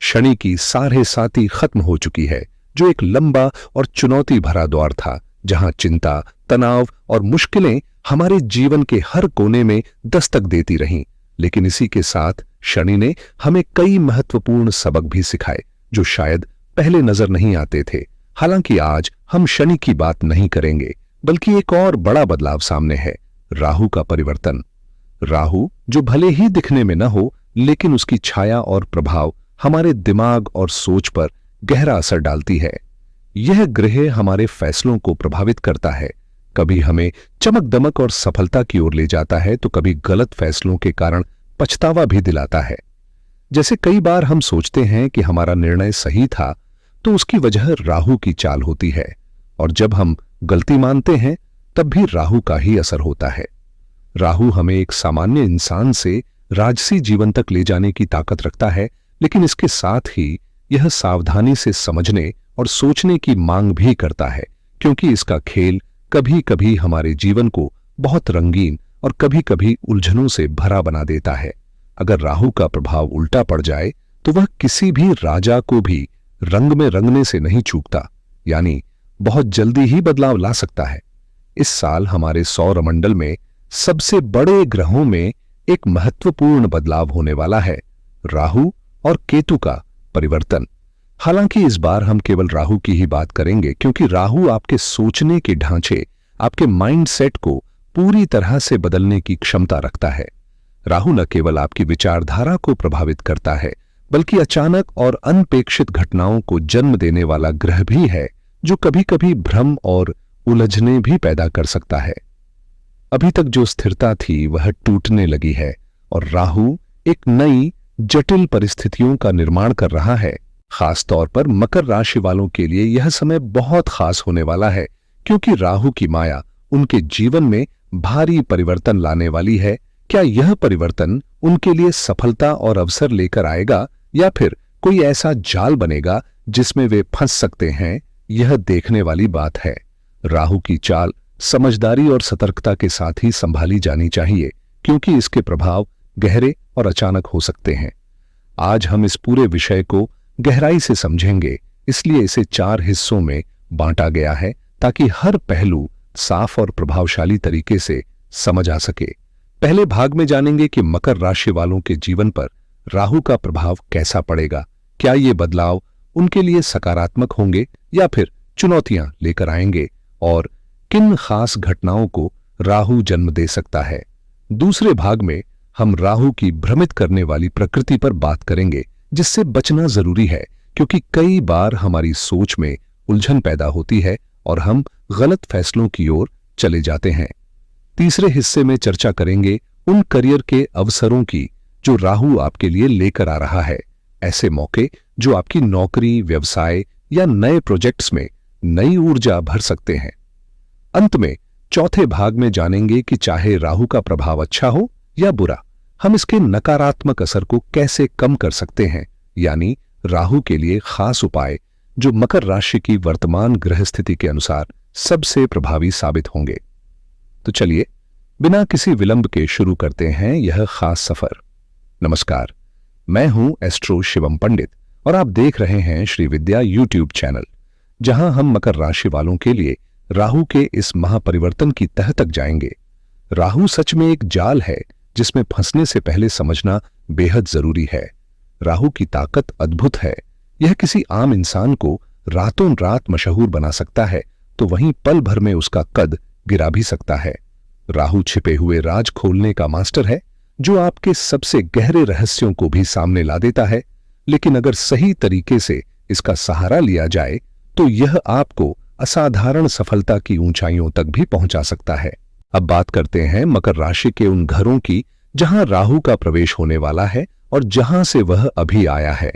शनि की साढ़े साती खत्म हो चुकी है, जो एक लंबा और चुनौती भरा दौर था, जहां चिंता, तनाव और मुश्किलें हमारे जीवन के हर कोने में दस्तक देती रहीं। लेकिन इसी के साथ शनि ने हमें कई महत्वपूर्ण सबक भी सिखाए, जो शायद पहले नजर नहीं आते थे। हालांकि आज हम शनि की बात नहीं करेंगे, बल्कि एक और बड़ा बदलाव सामने है, राहु का परिवर्तन। राहु, जो भले ही दिखने में न हो, लेकिन उसकी छाया और प्रभाव हमारे दिमाग और सोच पर गहरा असर डालती है। यह ग्रह हमारे फैसलों को प्रभावित करता है, कभी हमें चमक दमक और सफलता की ओर ले जाता है, तो कभी गलत फैसलों के कारण पछतावा भी दिलाता है। जैसे कई बार हम सोचते हैं कि हमारा निर्णय सही था, तो उसकी वजह राहु की चाल होती है, और जब हम गलती मानते हैं, तब भी राहु का ही असर होता है। राहु हमें एक सामान्य इंसान से राजसी जीवन तक ले जाने की ताकत रखता है, लेकिन इसके साथ ही यह सावधानी से समझने और सोचने की मांग भी करता है, क्योंकि इसका खेल कभी कभी हमारे जीवन को बहुत रंगीन और कभी कभी उलझनों से भरा बना देता है। अगर राहु का प्रभाव उल्टा पड़ जाए, तो वह किसी भी राजा को भी रंग में रंगने से नहीं चूकता, यानी बहुत जल्दी ही बदलाव ला सकता है। इस साल हमारे सौरमंडल में सबसे बड़े ग्रहों में एक महत्वपूर्ण बदलाव होने वाला है, राहु और केतु का परिवर्तन। हालांकि इस बार हम केवल राहु की ही बात करेंगे, क्योंकि राहु आपके सोचने के ढांचे, आपके माइंडसेट को पूरी तरह से बदलने की क्षमता रखता है। राहु न केवल आपकी विचारधारा को प्रभावित करता है, बल्कि अचानक और अनपेक्षित घटनाओं को जन्म देने वाला ग्रह भी है, जो कभी कभी भ्रम और उलझने भी पैदा कर सकता है। अभी तक जो स्थिरता थी वह टूटने लगी है, और राहु एक नई जटिल परिस्थितियों का निर्माण कर रहा है। खास तौर पर मकर राशि वालों के लिए यह समय बहुत खास होने वाला है, क्योंकि राहु की माया उनके जीवन में भारी परिवर्तन लाने वाली है। क्या यह परिवर्तन उनके लिए सफलता और अवसर लेकर आएगा, या फिर कोई ऐसा जाल बनेगा जिसमें वे फंस सकते हैं? यह देखने वाली बात है। राहु की चाल समझदारी और सतर्कता के साथ ही संभाली जानी चाहिए, क्योंकि इसके प्रभाव गहरे और अचानक हो सकते हैं। आज हम इस पूरे विषय को गहराई से समझेंगे, इसलिए इसे 4 हिस्सों में बांटा गया है, ताकि हर पहलू साफ और प्रभावशाली तरीके से समझ आ सके। पहले भाग में जानेंगे कि मकर राशि वालों के जीवन पर राहु का प्रभाव कैसा पड़ेगा। क्या ये बदलाव उनके लिए सकारात्मक होंगे या फिर चुनौतियां लेकर आएंगे, और किन खास घटनाओं को राहु जन्म दे सकता है। दूसरे भाग में हम राहु की भ्रमित करने वाली प्रकृति पर बात करेंगे, जिससे बचना जरूरी है, क्योंकि कई बार हमारी सोच में उलझन पैदा होती है और हम गलत फैसलों की ओर चले जाते हैं। तीसरे हिस्से में चर्चा करेंगे उन करियर के अवसरों की जो राहु आपके लिए लेकर आ रहा है, ऐसे मौके जो आपकी नौकरी, व्यवसाय या नए प्रोजेक्ट्स में नई ऊर्जा भर सकते हैं। अंत में चौथे भाग में जानेंगे कि चाहे राहु का प्रभाव अच्छा हो या बुरा, हम इसके नकारात्मक असर को कैसे कम कर सकते हैं, यानी राहु के लिए खास उपाय जो मकर राशि की वर्तमान ग्रह स्थिति के अनुसार सबसे प्रभावी साबित होंगे। तो चलिए बिना किसी विलंब के शुरू करते हैं यह खास सफर। नमस्कार, मैं हूं एस्ट्रो शिवम पंडित, और आप देख रहे हैं श्री विद्या यूट्यूब चैनल, जहां हम मकर राशि वालों के लिए राहु के इस महापरिवर्तन की तह तक जाएंगे। राहु सच में एक जाल है, जिसमें फंसने से पहले समझना बेहद जरूरी है। राहु की ताकत अद्भुत है। यह किसी आम इंसान को रातों रात मशहूर बना सकता है, तो वहीं पल भर में उसका कद गिरा भी सकता है। राहु छिपे हुए राज खोलने का मास्टर है, जो आपके सबसे गहरे रहस्यों को भी सामने ला देता है। लेकिन अगर सही तरीके से इसका सहारा लिया जाए, तो यह आपको असाधारण सफलता की ऊंचाइयों तक भी पहुंचा सकता है। अब बात करते हैं मकर राशि के उन घरों की जहां राहु का प्रवेश होने वाला है और जहां से वह अभी आया है।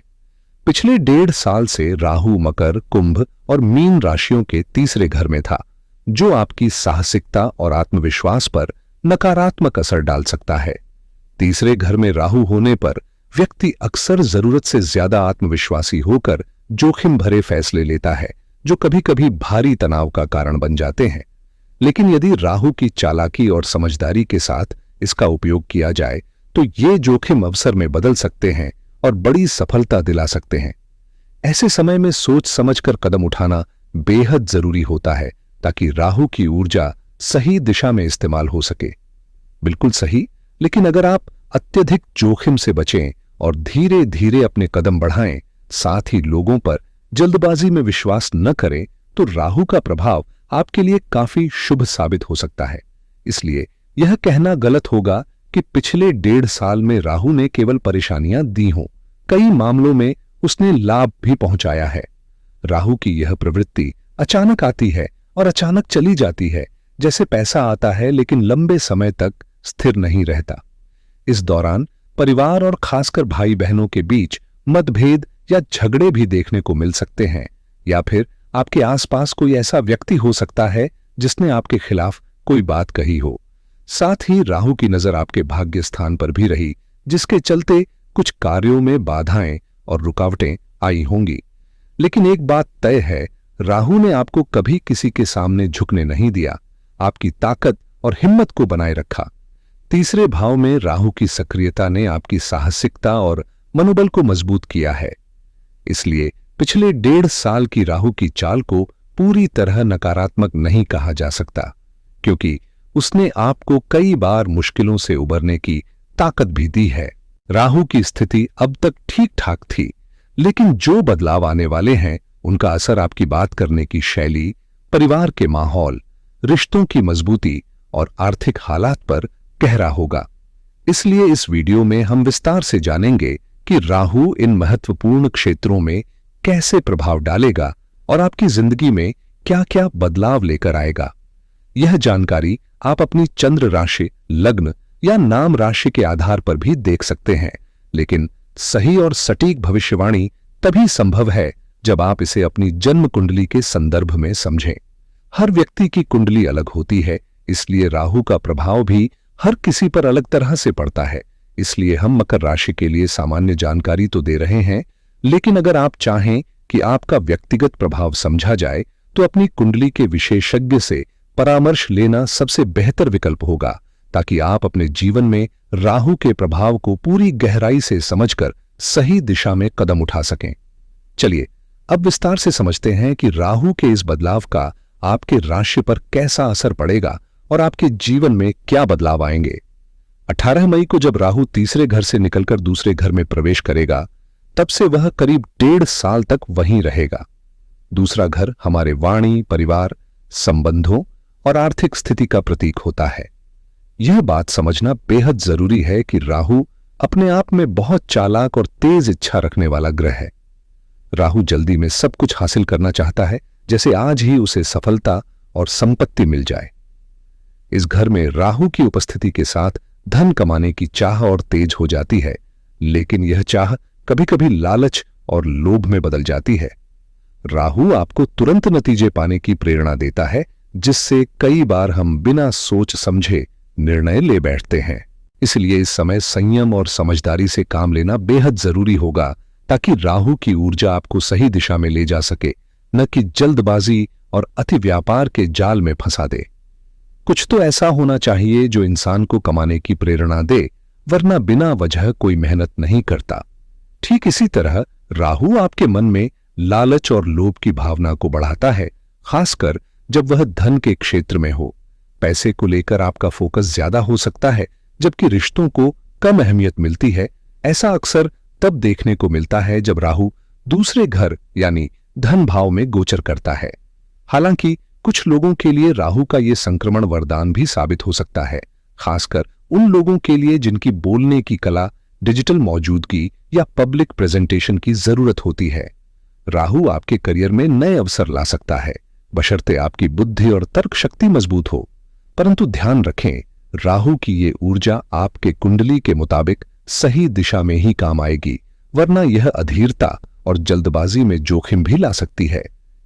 पिछले 1.5 साल से राहु मकर, कुंभ और मीन राशियों के तीसरे घर में था, जो आपकी साहसिकता और आत्मविश्वास पर नकारात्मक असर डाल सकता है। तीसरे घर में राहु होने पर व्यक्ति अक्सर जरूरत से ज्यादा आत्मविश्वासी होकर जोखिम भरे फैसले लेता है, जो कभी कभी भारी तनाव का कारण बन जाते हैं। लेकिन यदि राहु की चालाकी और समझदारी के साथ इसका उपयोग किया जाए, तो ये जोखिम अवसर में बदल सकते हैं और बड़ी सफलता दिला सकते हैं। ऐसे समय में सोच समझकर कदम उठाना बेहद जरूरी होता है ताकि राहु की ऊर्जा सही दिशा में इस्तेमाल हो सके। बिल्कुल सही, लेकिन अगर आप अत्यधिक जोखिम से बचें और धीरे धीरे अपने कदम बढ़ाएं, साथ ही लोगों पर जल्दबाजी में विश्वास न करें, तो राहु का प्रभाव आपके लिए काफी शुभ साबित हो सकता है। इसलिए यह कहना गलत होगा कि पिछले 1.5 साल में राहु ने केवल परेशानियां दी हों। कई मामलों में उसने लाभ भी पहुंचाया है। राहु की यह प्रवृत्ति अचानक आती है और अचानक चली जाती है, जैसे पैसा आता है लेकिन लंबे समय तक स्थिर नहीं रहता। इस दौरान परिवार और खासकर भाई बहनों के बीच मतभेद या झगड़े भी देखने को मिल सकते हैं, या फिर आपके आसपास कोई ऐसा व्यक्ति हो सकता है जिसने आपके खिलाफ कोई बात कही हो। साथ ही राहु की नजर आपके भाग्य स्थान पर भी रही, जिसके चलते कुछ कार्यों में बाधाएं और रुकावटें आई होंगी। लेकिन एक बात तय है, राहु ने आपको कभी किसी के सामने झुकने नहीं दिया, आपकी ताकत और हिम्मत को बनाए रखा। तीसरे भाव में राहु की सक्रियता ने आपकी साहसिकता और मनोबल को मजबूत किया है। इसलिए पिछले 1.5 साल की राहु की चाल को पूरी तरह नकारात्मक नहीं कहा जा सकता, क्योंकि उसने आपको कई बार मुश्किलों से उबरने की ताकत भी दी है। राहु की स्थिति अब तक ठीक ठाक थी, लेकिन जो बदलाव आने वाले हैं उनका असर आपकी बात करने की शैली, परिवार के माहौल, रिश्तों की मजबूती और आर्थिक हालात पर गहरा होगा। इसलिए इस वीडियो में हम विस्तार से जानेंगे कि राहु इन महत्वपूर्ण क्षेत्रों में कैसे प्रभाव डालेगा और आपकी जिंदगी में क्या-क्या बदलाव लेकर आएगा। यह जानकारी आप अपनी चंद्र राशि, लग्न या नाम राशि के आधार पर भी देख सकते हैं, लेकिन सही और सटीक भविष्यवाणी तभी संभव है जब आप इसे अपनी जन्म कुंडली के संदर्भ में समझें। हर व्यक्ति की कुंडली अलग होती है, इसलिए राहु का प्रभाव भी हर किसी पर अलग तरह से पड़ता है। इसलिए हम मकर राशि के लिए सामान्य जानकारी तो दे रहे हैं, लेकिन अगर आप चाहें कि आपका व्यक्तिगत प्रभाव समझा जाए तो अपनी कुंडली के विशेषज्ञ से परामर्श लेना सबसे बेहतर विकल्प होगा, ताकि आप अपने जीवन में राहु के प्रभाव को पूरी गहराई से समझकर सही दिशा में कदम उठा सकें। चलिए अब विस्तार से समझते हैं कि राहु के इस बदलाव का आपके राशि पर कैसा असर पड़ेगा और आपके जीवन में क्या बदलाव आएंगे। 18 मई को जब राहु तीसरे घर से निकलकर दूसरे घर में प्रवेश करेगा, तब से वह करीब 1.5 साल तक वहीं रहेगा। दूसरा घर हमारे वाणी, परिवार, संबंधों और आर्थिक स्थिति का प्रतीक होता है। यह बात समझना बेहद जरूरी है कि राहु अपने आप में बहुत चालाक और तेज इच्छा रखने वाला ग्रह है। राहु जल्दी में सब कुछ हासिल करना चाहता है, जैसे आज ही उसे सफलता और संपत्ति मिल जाए। इस घर में राहु की उपस्थिति के साथ धन कमाने की चाह और तेज हो जाती है, लेकिन यह चाह कभी कभी लालच और लोभ में बदल जाती है। राहु आपको तुरंत नतीजे पाने की प्रेरणा देता है, जिससे कई बार हम बिना सोच समझे निर्णय ले बैठते हैं। इसलिए इस समय संयम और समझदारी से काम लेना बेहद जरूरी होगा, ताकि राहु की ऊर्जा आपको सही दिशा में ले जा सके, न कि जल्दबाजी और अति व्यापार के जाल में फंसा दे। कुछ तो ऐसा होना चाहिए जो इंसान को कमाने की प्रेरणा दे, वरना बिना वजह कोई मेहनत नहीं करता। ठीक इसी तरह राहु आपके मन में लालच और लोभ की भावना को बढ़ाता है, खासकर जब वह धन के क्षेत्र में हो। पैसे को लेकर आपका फोकस ज्यादा हो सकता है, जबकि रिश्तों को कम अहमियत मिलती है। ऐसा अक्सर तब देखने को मिलता है जब राहु दूसरे घर यानी धन भाव में गोचर करता है। हालांकि कुछ लोगों के लिए राहु का यह संक्रमण वरदान भी साबित हो सकता है, खासकर उन लोगों के लिए जिनकी बोलने की कला, डिजिटल मौजूदगी या पब्लिक प्रेजेंटेशन की जरूरत होती है। राहु आपके करियर में नए अवसर ला सकता है, बशर्ते आपकी बुद्धि और तर्क शक्ति मजबूत हो। परंतु ध्यान रखें, राहु की ये ऊर्जा आपके कुंडली के मुताबिक सही दिशा में ही काम आएगी, वरना यह अधीरता और जल्दबाजी में जोखिम भी ला सकती है।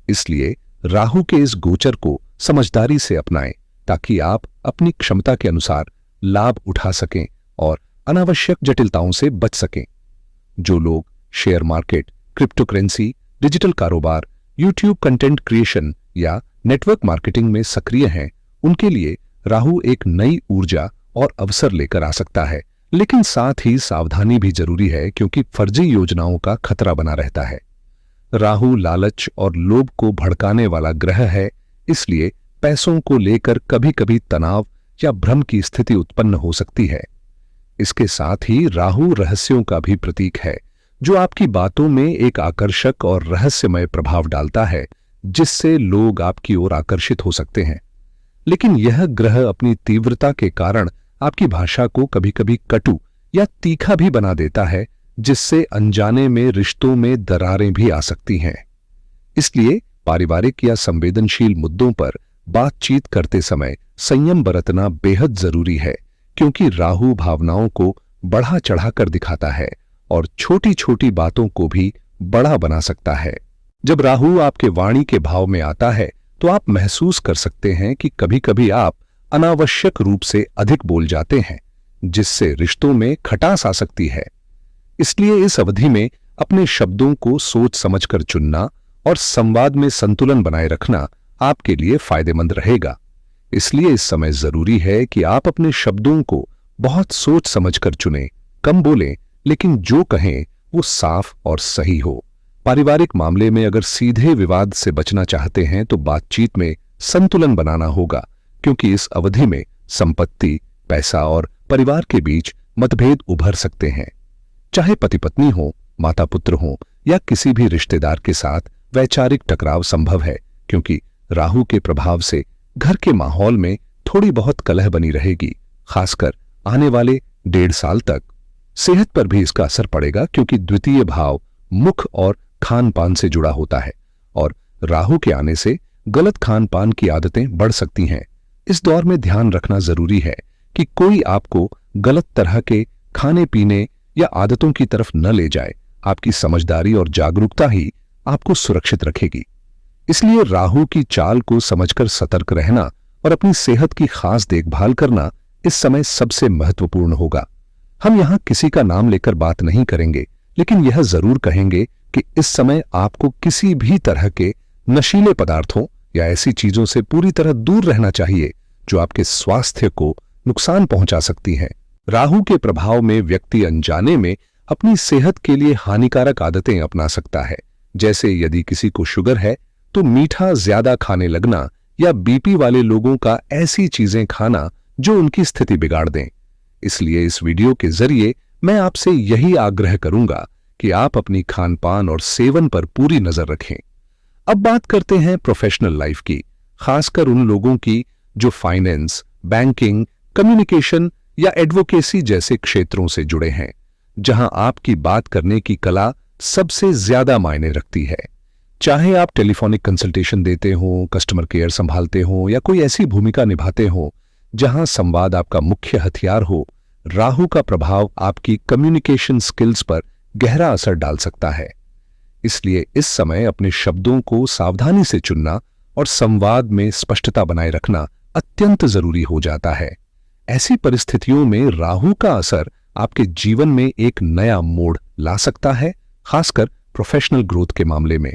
इसलिए राहु के इस गोचर को समझदारी से अपनाएं, ताकि आप अपनी क्षमता के अनुसार लाभ उठा सकें और अनावश्यक जटिलताओं से बच सकें। जो लोग share market, crypto currency, digital कारोबार, यूट्यूब कंटेंट क्रिएशन या नेटवर्क मार्केटिंग में सक्रिय हैं, उनके लिए राहु एक नई ऊर्जा और अवसर लेकर आ सकता है, लेकिन साथ ही सावधानी भी जरूरी है, क्योंकि फर्जी योजनाओं का खतरा बना रहता है। राहु लालच और लोभ को भड़काने वाला ग्रह है, इसलिए पैसों को लेकर कभी कभी तनाव या भ्रम की स्थिति उत्पन्न हो सकती है। इसके साथ ही राहु रहस्यों का भी प्रतीक है, जो आपकी बातों में एक आकर्षक और रहस्यमय प्रभाव डालता है, जिससे लोग आपकी ओर आकर्षित हो सकते हैं। लेकिन यह ग्रह अपनी तीव्रता के कारण आपकी भाषा को कभी कभी कटु या तीखा भी बना देता है, जिससे अनजाने में रिश्तों में दरारें भी आ सकती हैं। इसलिए पारिवारिक या संवेदनशील मुद्दों पर बातचीत करते समय संयम बरतना बेहद जरूरी है, क्योंकि राहु भावनाओं को बढ़ा चढ़ाकर दिखाता है और छोटी छोटी बातों को भी बड़ा बना सकता है। जब राहु आपके वाणी के भाव में आता है, तो आप महसूस कर सकते हैं कि कभी कभी आप अनावश्यक रूप से अधिक बोल जाते हैं, जिससे रिश्तों में खटास आ सकती है। इसलिए इस अवधि में अपने शब्दों को सोच समझकर चुनना और संवाद में संतुलन बनाए रखना आपके लिए फायदेमंद रहेगा। इसलिए इस समय जरूरी है कि आप अपने शब्दों को बहुत सोच समझकर चुनें, कम बोलें, लेकिन जो कहें वो साफ और सही हो। पारिवारिक मामले में अगर सीधे विवाद से बचना चाहते हैं तो बातचीत में संतुलन बनाना होगा, क्योंकि इस अवधि में संपत्ति, पैसा और परिवार के बीच मतभेद उभर सकते हैं। चाहे पति पत्नी हो, माता पुत्र हो या किसी भी रिश्तेदार के साथ वैचारिक टकराव संभव है, क्योंकि राहु के प्रभाव से घर के माहौल में थोड़ी बहुत कलह बनी रहेगी। खासकर आने वाले 1.5 साल तक सेहत पर भी इसका असर पड़ेगा, क्योंकि द्वितीय भाव मुख और खान पान से जुड़ा होता है और राहु के आने से गलत खान पान की आदतें बढ़ सकती हैं। इस दौर में ध्यान रखना जरूरी है कि कोई आपको गलत तरह के खाने पीने या आदतों की तरफ न ले जाए। आपकी समझदारी और जागरूकता ही आपको सुरक्षित रखेगी। इसलिए राहु की चाल को समझकर सतर्क रहना और अपनी सेहत की खास देखभाल करना इस समय सबसे महत्वपूर्ण होगा। हम यहां किसी का नाम लेकर बात नहीं करेंगे, लेकिन यह जरूर कहेंगे कि इस समय आपको किसी भी तरह के नशीले पदार्थों या ऐसी चीजों से पूरी तरह दूर रहना चाहिए जो आपके स्वास्थ्य को नुकसान पहुंचा सकती हैं। राहु के प्रभाव में व्यक्ति अनजाने में अपनी सेहत के लिए हानिकारक आदतें अपना सकता है। जैसे यदि किसी को शुगर है तो मीठा ज्यादा खाने लगना या बीपी वाले लोगों का ऐसी चीजें खाना जो उनकी स्थिति बिगाड़ दें। इसलिए इस वीडियो के जरिए मैं आपसे यही आग्रह करूंगा कि आप अपनी खान पान और सेवन पर पूरी नजर रखें। अब बात करते हैं प्रोफेशनल लाइफ की, खासकर उन लोगों की जो फाइनेंस, बैंकिंग, कम्युनिकेशन या एडवोकेसी जैसे क्षेत्रों से जुड़े हैं, जहां आपकी बात करने की कला सबसे ज्यादा मायने रखती है। चाहे आप टेलीफोनिक कंसल्टेशन देते हो, कस्टमर केयर संभालते हो या कोई ऐसी भूमिका निभाते हो जहां संवाद आपका मुख्य हथियार हो, राहु का प्रभाव आपकी कम्युनिकेशन स्किल्स पर गहरा असर डाल सकता है। इसलिए इस समय अपने शब्दों को सावधानी से चुनना और संवाद में स्पष्टता बनाए रखना अत्यंत जरूरी हो जाता है। ऐसी परिस्थितियों में राहु का असर आपके जीवन में एक नया मोड़ ला सकता है, खासकर प्रोफेशनल ग्रोथ के मामले में।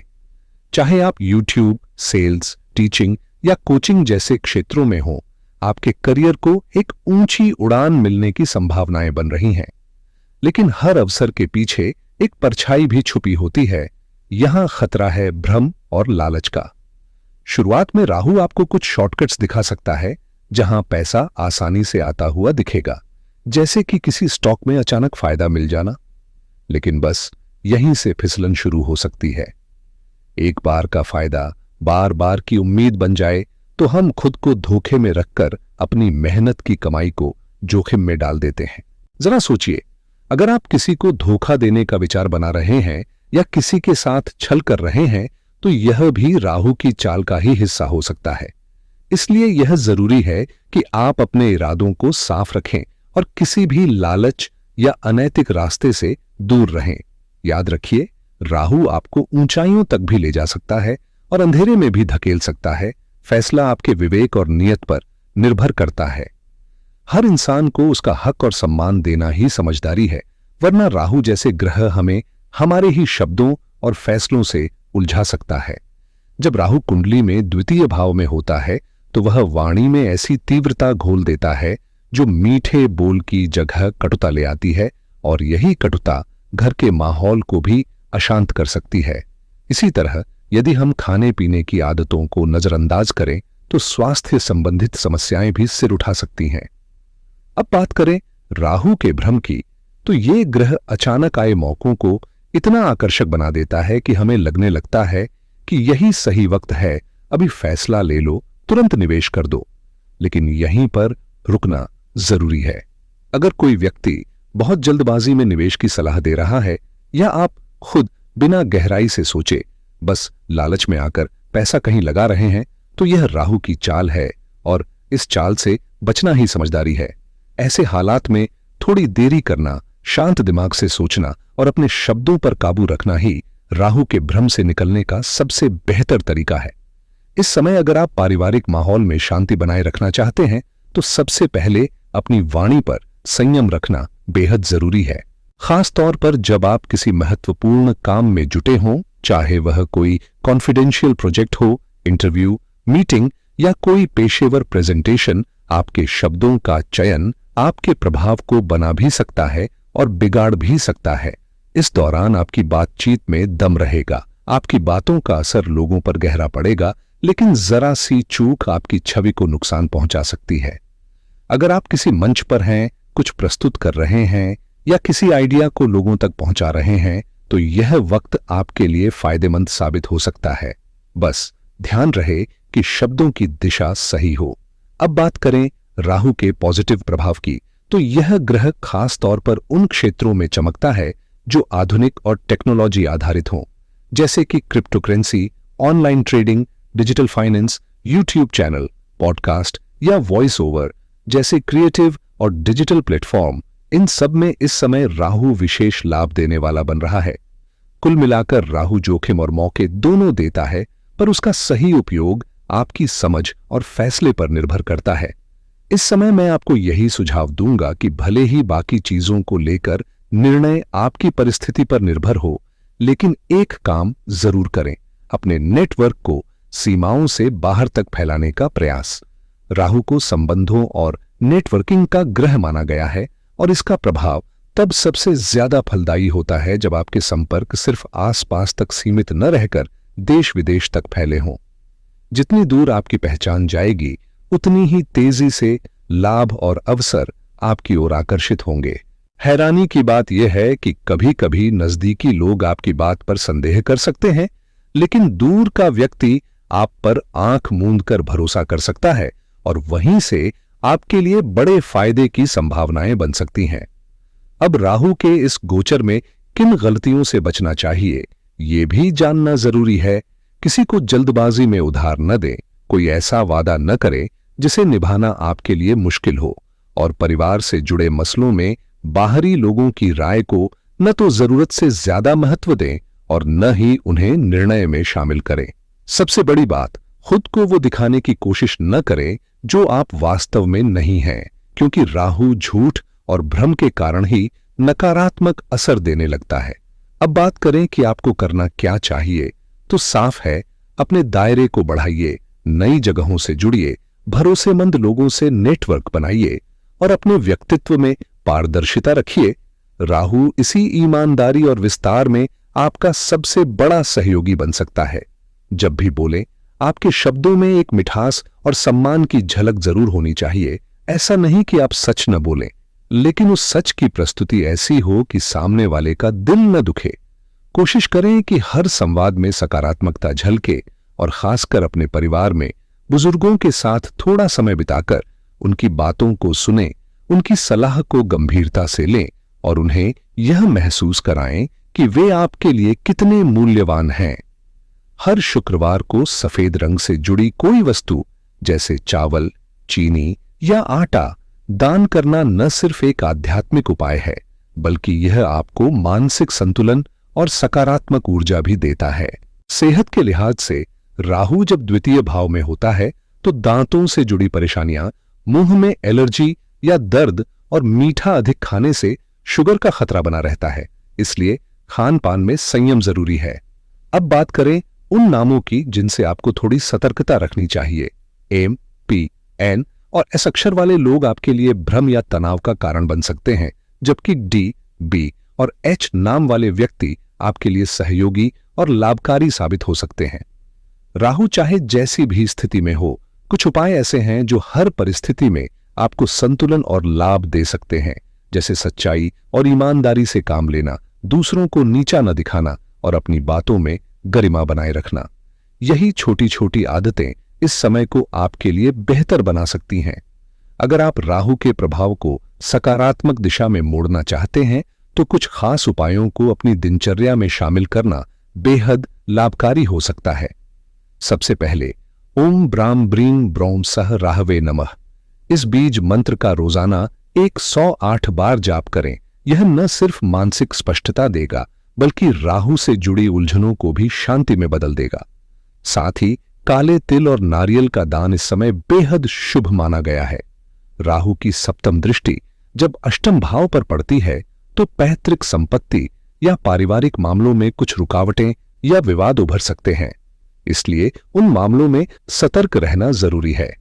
चाहे आप यूट्यूब, सेल्स, टीचिंग या कोचिंग जैसे क्षेत्रों में हो, आपके करियर को एक ऊंची उड़ान मिलने की संभावनाएं बन रही हैं। लेकिन हर अवसर के पीछे एक परछाई भी छुपी होती है। यहां खतरा है भ्रम और लालच का। शुरुआत में राहु आपको कुछ शॉर्टकट्स दिखा सकता है, जहां पैसा आसानी से आता हुआ दिखेगा, जैसे कि किसी स्टॉक में अचानक फायदा मिल जाना। लेकिन बस यहीं से फिसलन शुरू हो सकती है। एक बार का फायदा बार बार की उम्मीद बन जाए तो हम खुद को धोखे में रखकर अपनी मेहनत की कमाई को जोखिम में डाल देते हैं। जरा सोचिए, अगर आप किसी को धोखा देने का विचार बना रहे हैं या किसी के साथ छल कर रहे हैं, तो यह भी राहु की चाल का ही हिस्सा हो सकता है। इसलिए यह जरूरी है कि आप अपने इरादों को साफ रखें और किसी भी लालच या अनैतिक रास्ते से दूर रहें। याद रखिए, राहु आपको ऊंचाइयों तक भी ले जा सकता है और अंधेरे में भी धकेल सकता है। फैसला आपके विवेक और नियत पर निर्भर करता है। हर इंसान को उसका हक और सम्मान देना ही समझदारी है, वरना राहु जैसे ग्रह हमें हमारे ही शब्दों और फैसलों से उलझा सकता है। जब राहु कुंडली में द्वितीय भाव में होता है तो वह वाणी में ऐसी तीव्रता घोल देता है जो मीठे बोल की जगह कटुता ले आती है, और यही कटुता घर के माहौल को भी अशांत कर सकती है। इसी तरह यदि हम खाने पीने की आदतों को नजरअंदाज करें तो स्वास्थ्य संबंधित समस्याएं भी सिर उठा सकती हैं। अब बात करें राहु के भ्रम की, तो ये ग्रह अचानक आए मौकों को इतना आकर्षक बना देता है कि हमें लगने लगता है कि यही सही वक्त है, अभी फैसला ले लो, तुरंत निवेश कर दो। लेकिन यहीं पर रुकना जरूरी है। अगर कोई व्यक्ति बहुत जल्दबाजी में निवेश की सलाह दे रहा है, या आप खुद बिना गहराई से सोचे बस लालच में आकर पैसा कहीं लगा रहे हैं, तो यह राहु की चाल है, और इस चाल से बचना ही समझदारी है। ऐसे हालात में थोड़ी देरी करना, शांत दिमाग से सोचना और अपने शब्दों पर काबू रखना ही राहु के भ्रम से निकलने का सबसे बेहतर तरीका है। इस समय अगर आप पारिवारिक माहौल में शांति बनाए रखना चाहते हैं तो सबसे पहले अपनी वाणी पर संयम रखना बेहद जरूरी है। खास तौर पर जब आप किसी महत्वपूर्ण काम में जुटे हों, चाहे वह कोई कॉन्फिडेंशियल प्रोजेक्ट हो, इंटरव्यू, मीटिंग या कोई पेशेवर प्रेजेंटेशन, आपके शब्दों का चयन आपके प्रभाव को बना भी सकता है और बिगाड़ भी सकता है। इस दौरान आपकी बातचीत में दम रहेगा, आपकी बातों का असर लोगों पर गहरा पड़ेगा, लेकिन जरा सी चूक आपकी छवि को नुकसान पहुंचा सकती है। अगर आप किसी मंच पर हैं, कुछ प्रस्तुत कर रहे हैं या किसी आइडिया को लोगों तक पहुंचा रहे हैं, तो यह वक्त आपके लिए फायदेमंद साबित हो सकता है। बस ध्यान रहे कि शब्दों की दिशा सही हो। अब बात करें राहु के पॉजिटिव प्रभाव की, तो यह ग्रह खास तौर पर उन क्षेत्रों में चमकता है जो आधुनिक और टेक्नोलॉजी आधारित हों, जैसे कि cryptocurrency, online trading, digital finance, YouTube channel, podcast या वॉइस ओवर जैसे क्रिएटिव और डिजिटल प्लेटफॉर्म। इन सब में इस समय राहु विशेष लाभ देने वाला बन रहा है। कुल मिलाकर राहु जोखिम और मौके दोनों देता है, पर उसका सही उपयोग आपकी समझ और फैसले पर निर्भर करता है। इस समय मैं आपको यही सुझाव दूंगा कि भले ही बाकी चीजों को लेकर निर्णय आपकी परिस्थिति पर निर्भर हो, लेकिन एक काम जरूर करें, अपने नेटवर्क को सीमाओं से बाहर तक फैलाने का प्रयास। राहु को संबंधों और नेटवर्किंग का ग्रह माना गया है, और इसका प्रभाव तब सबसे ज्यादा फलदायी होता है जब आपके संपर्क सिर्फ आसपास तक सीमित न रहकर देश विदेश तक फैले हों। जितनी दूर आपकी पहचान जाएगी, उतनी ही तेजी से लाभ और अवसर आपकी ओर आकर्षित होंगे। हैरानी की बात यह है कि कभी कभी नजदीकी लोग आपकी बात पर संदेह कर सकते हैं, लेकिन दूर का व्यक्ति आप पर आंख मूंद कर भरोसा कर सकता है, और वहीं से आपके लिए बड़े फायदे की संभावनाएं बन सकती हैं। अब राहु के इस गोचर में किन गलतियों से बचना चाहिए, ये भी जानना जरूरी है। किसी को जल्दबाजी में उधार न दें, कोई ऐसा वादा न करें जिसे निभाना आपके लिए मुश्किल हो, और परिवार से जुड़े मसलों में बाहरी लोगों की राय को न तो जरूरत से ज्यादा महत्व दें और न ही उन्हें निर्णय में शामिल करें। सबसे बड़ी बात, खुद को वो दिखाने की कोशिश न करें जो आप वास्तव में नहीं हैं, क्योंकि राहु झूठ और भ्रम के कारण ही नकारात्मक असर देने लगता है। अब बात करें कि आपको करना क्या चाहिए, तो साफ है, अपने दायरे को बढ़ाइए, नई जगहों से जुड़िए, भरोसेमंद लोगों से नेटवर्क बनाइए और अपने व्यक्तित्व में पारदर्शिता रखिए। राहु इसी ईमानदारी और विस्तार में आपका सबसे बड़ा सहयोगी बन सकता है। जब भी बोले, आपके शब्दों में एक मिठास और सम्मान की झलक जरूर होनी चाहिए। ऐसा नहीं कि आप सच न बोलें, लेकिन उस सच की प्रस्तुति ऐसी हो कि सामने वाले का दिल न दुखे। कोशिश करें कि हर संवाद में सकारात्मकता झलके, और खासकर अपने परिवार में बुजुर्गों के साथ थोड़ा समय बिताकर उनकी बातों को सुनें, उनकी सलाह को गंभीरता से लें और उन्हें यह महसूस कराएं कि वे आपके लिए कितने मूल्यवान हैं। हर शुक्रवार को सफेद रंग से जुड़ी कोई वस्तु जैसे चावल, चीनी या आटा दान करना न सिर्फ एक आध्यात्मिक उपाय है, बल्कि यह आपको मानसिक संतुलन और सकारात्मक ऊर्जा भी देता है। सेहत के लिहाज से राहु जब द्वितीय भाव में होता है तो दांतों से जुड़ी परेशानियां, मुंह में एलर्जी या दर्द और मीठा अधिक खाने से शुगर का खतरा बना रहता है। इसलिए खान पान में संयम जरूरी है। अब बात करें उन नामों की जिनसे आपको थोड़ी सतर्कता रखनी चाहिए। एम, पी, एन और एस अक्षर वाले लोग आपके लिए भ्रम या तनाव का कारण बन सकते हैं, जबकि डी, बी और एच नाम वाले व्यक्ति आपके लिए सहयोगी और लाभकारी साबित हो सकते हैं। राहु चाहे जैसी भी स्थिति में हो, कुछ उपाय ऐसे हैं जो हर परिस्थिति में आपको संतुलन और लाभ दे सकते हैं, जैसे सच्चाई और ईमानदारी से काम लेना, दूसरों को नीचा न दिखाना और अपनी बातों में गरिमा बनाए रखना। यही छोटी छोटी आदतें इस समय को आपके लिए बेहतर बना सकती हैं। अगर आप राहु के प्रभाव को सकारात्मक दिशा में मोड़ना चाहते हैं तो कुछ खास उपायों को अपनी दिनचर्या में शामिल करना बेहद लाभकारी हो सकता है। सबसे पहले ओम ब्राम ब्रीं ब्रौम सह राहवे नमः इस बीज मंत्र का रोजाना 108 बार जाप करें। यह न सिर्फ मानसिक स्पष्टता देगा बल्कि राहु से जुड़ी उलझनों को भी शांति में बदल देगा। साथ ही काले तिल और नारियल का दान इस समय बेहद शुभ माना गया है। राहु की सप्तम दृष्टि जब अष्टम भाव पर पड़ती है तो पैतृक संपत्ति या पारिवारिक मामलों में कुछ रुकावटें या विवाद उभर सकते हैं, इसलिए उन मामलों में सतर्क रहना जरूरी है।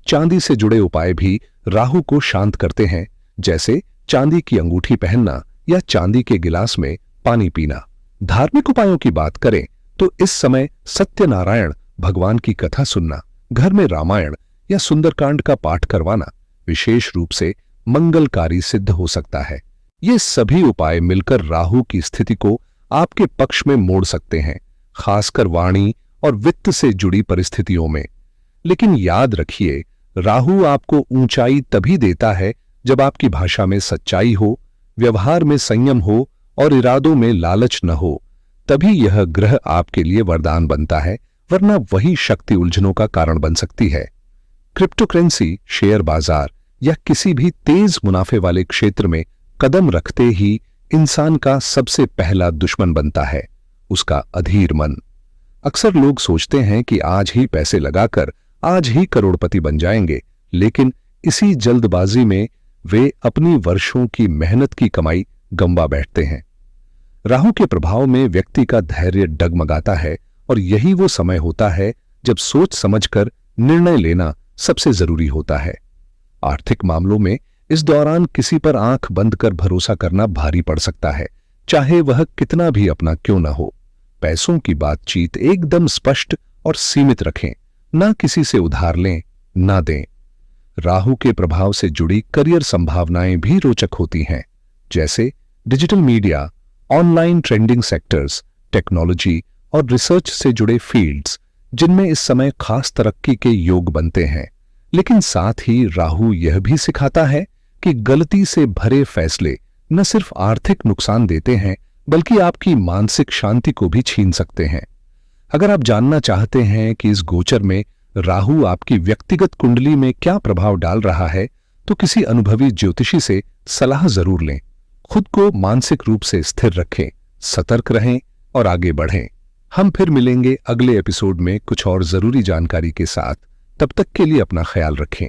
चांदी से जुड़े उपाय भी राहु को शांत करते हैं, जैसे चांदी की अंगूठी पहनना या चांदी के गिलास में पानी पीना। धार्मिक उपायों की बात करें तो इस समय सत्यनारायण भगवान की कथा सुनना, घर में रामायण या सुंदरकांड का पाठ करवाना विशेष रूप से मंगलकारी सिद्ध हो सकता है। ये सभी उपाय मिलकर राहु की स्थिति को आपके पक्ष में मोड़ सकते हैं, खासकर वाणी और वित्त से जुड़ी परिस्थितियों में। लेकिन याद रखिए, राहु आपको ऊंचाई तभी देता है जब आपकी भाषा में सच्चाई हो, व्यवहार में संयम हो और इरादों में लालच न हो। तभी यह ग्रह आपके लिए वरदान बनता है, वरना वही शक्ति उलझनों का कारण बन सकती है। क्रिप्टोकरेंसी, शेयर बाजार या किसी भी तेज मुनाफे वाले क्षेत्र में कदम रखते ही इंसान का सबसे पहला दुश्मन बनता है उसका अधीर मन। अक्सर लोग सोचते हैं कि आज ही पैसे लगाकर आज ही करोड़पति बन जाएंगे, लेकिन इसी जल्दबाजी में वे अपनी वर्षों की मेहनत की कमाई गंवा बैठते हैं। राहु के प्रभाव में व्यक्ति का धैर्य डगमगाता है और यही वो समय होता है जब सोच समझकर निर्णय लेना सबसे जरूरी होता है। आर्थिक मामलों में इस दौरान किसी पर आंख बंद कर भरोसा करना भारी पड़ सकता है, चाहे वह कितना भी अपना क्यों न हो। पैसों की बातचीत एकदम स्पष्ट और सीमित रखें, ना किसी से उधार लें ना दें। राहु के प्रभाव से जुड़ी करियर संभावनाएं भी रोचक होती हैं, जैसे digital media, online trending sectors, technology और रिसर्च से जुड़े फील्ड्स, जिनमें इस समय खास तरक्की के योग बनते हैं। लेकिन साथ ही राहु यह भी सिखाता है कि गलती से भरे फैसले न सिर्फ आर्थिक नुकसान देते हैं बल्कि आपकी मानसिक शांति को भी छीन सकते हैं। अगर आप जानना चाहते हैं कि इस गोचर में राहु आपकी व्यक्तिगत कुंडली में क्या प्रभाव डाल रहा है, तो किसी अनुभवी ज्योतिषी से सलाह जरूर लें। खुद को मानसिक रूप से स्थिर रखें, सतर्क रहें और आगे बढ़ें। हम फिर मिलेंगे अगले एपिसोड में कुछ और जरूरी जानकारी के साथ। तब तक के लिए अपना ख्याल रखें।